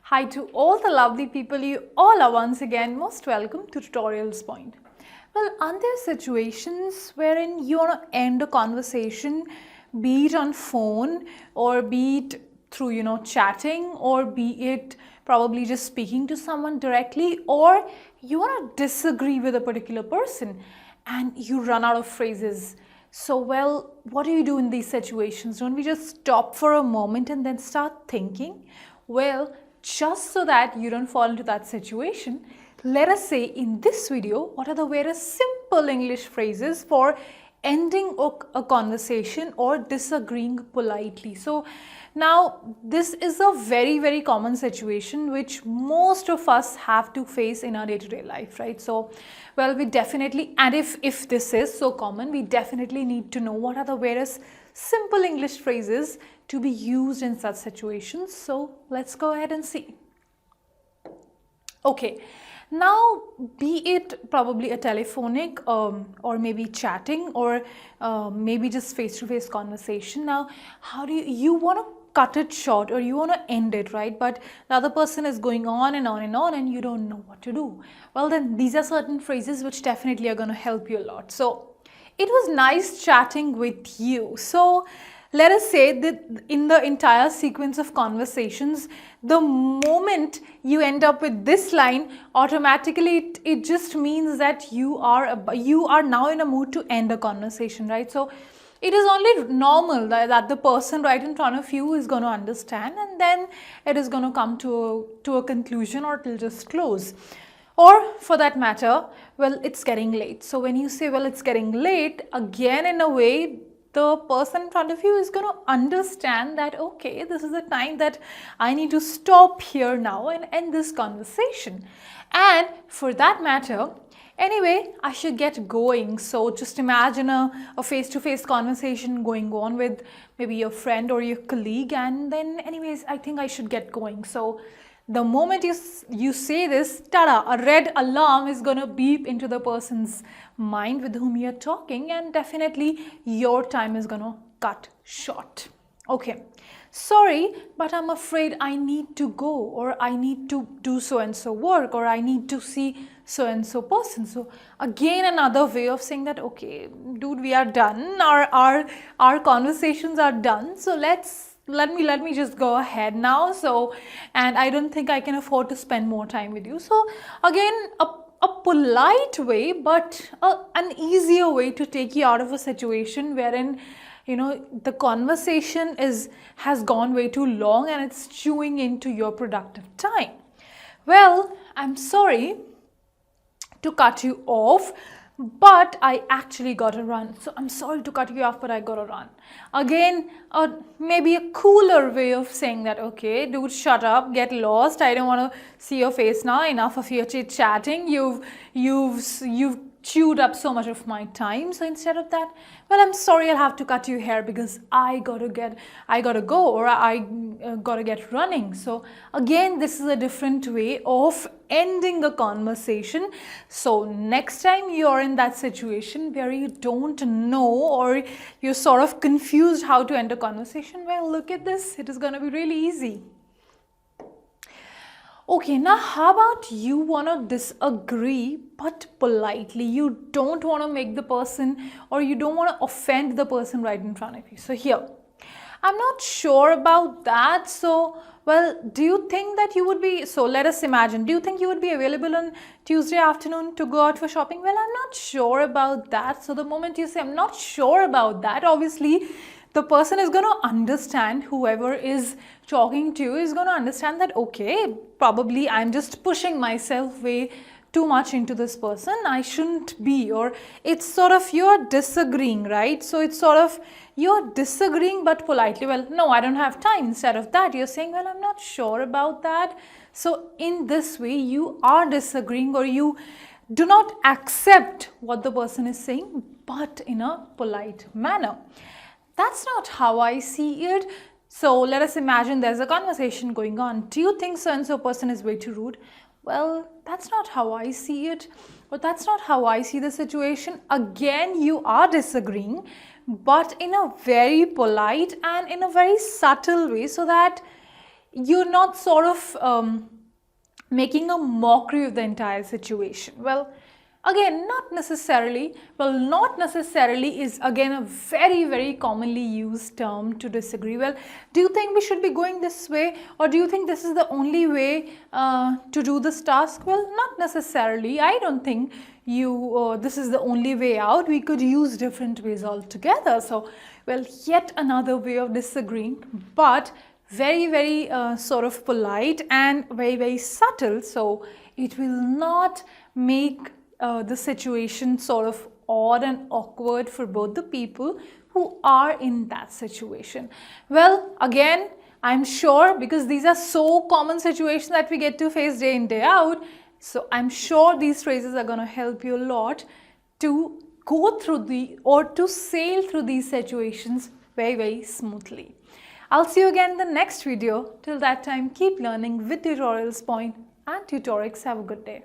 Hi to all the lovely people, you all are once again most welcome to Tutorials Point. Well, aren't there situations wherein you want to end a conversation, be it on phone or be it through chatting, or be it probably just speaking to someone directly, or you want to disagree with a particular person and you run out of phrases. So, well, what do you do in these situations? Don't we just stop for a moment and then start thinking? Well, just so that you don't fall into that situation, let us say in this video, what are the very simple English phrases for ending a conversation or disagreeing politely. So now this is a very common situation which most of us have to face in our day-to-day life, right? So well, we definitely, and if this is so common, we definitely need to know what are the various simple English phrases to be used in such situations. So let's go ahead and see. Okay, now be it probably a telephonic or maybe chatting or maybe just face-to-face conversation. Now, how do you want to cut it short or you want to end it, right? But the other person is going on and on and on and you don't know what to do. Well, then these are certain phrases which definitely are going to help you a lot. So it was nice chatting with you. So let us say that in the entire sequence of conversations, the moment you end up with this line, automatically it just means that you are now in a mood to end a conversation, right? So it is only normal that the person right in front of you is going to understand, and then it is going to come to a conclusion, or it will just close. Or for that matter, well, it's getting late. So when you say, well, it's getting late, again, in a way, the person in front of you is going to understand that, okay, this is the time that I need to stop here now and end this conversation. And for that matter, anyway, I should get going. So just imagine a face-to-face conversation going on with maybe your friend or your colleague, and then anyways, I think I should get going. So the moment you say this, tada, a red alarm is going to beep into the person's mind with whom you're talking, and definitely your time is going to cut short. Okay, sorry, but I'm afraid I need to go, or I need to do so and so work, or I need to see so and so person. So again, another way of saying that, okay, dude, we are done, our conversations are done, so let me just go ahead now. So, and I don't think I can afford to spend more time with you. So again, a polite way, but an easier way to take you out of a situation wherein the conversation has gone way too long and it's chewing into your productive time. Well, I'm sorry to cut you off, but I actually gotta run. So I'm sorry to cut you off, but I gotta run. Again, maybe a cooler way of saying that, okay, dude, shut up, get lost. I don't want to see your face now. Enough of your chit-chatting. You've chewed up so much of my time. So instead of that, well, I'm sorry, I'll have to cut you here because I gotta go, or I gotta get running. So again, this is a different way of ending a conversation. So next time you're in that situation where you don't know, or you're sort of confused how to end a conversation, well, look at this. It is going to be really easy. Okay, now how about you want to disagree but politely? You don't want to make the person, or you don't want to offend the person right in front of you. So here, I'm not sure about that. So, well, do you think that you would be, so let us imagine, do you think you would be available on Tuesday afternoon to go out for shopping? Well, I'm not sure about that. So the moment you say, I'm not sure about that, obviously, the person is going to understand, whoever is talking to you is going to understand that, okay, probably I'm just pushing myself way too much into this person. I shouldn't be, or it's sort of you're disagreeing, right? So it's sort of you're disagreeing but politely. Well, no, I don't have time. Instead of that, you're saying, well, I'm not sure about that. So in this way, you are disagreeing, or you do not accept what the person is saying, but in a polite manner. That's not how I see it. So let us imagine there's a conversation going on. Do you think so-and-so person is way too rude? Well, that's not how I see it, or that's not how I see the situation. Again, you are disagreeing, but in a very polite and in a very subtle way, so that you're not sort of making a mockery of the entire situation. Well, again, not necessarily. Well, not necessarily is again a very, very commonly used term to disagree. Well, do you think we should be going this way, or do you think this is the only way to do this task? Well, not necessarily. I don't think this is the only way out. We could use different ways altogether. So, well, yet another way of disagreeing, but very, very sort of polite and very, very subtle. So it will not make the situation sort of odd and awkward for both the people who are in that situation. Well, again, I'm sure, because these are so common situations that we get to face day in, day out. So I'm sure these phrases are going to help you a lot to go through or to sail through these situations very, very smoothly. I'll see you again in the next video. Till that time, keep learning with Tutorials Point and Tutorix. Have a good day.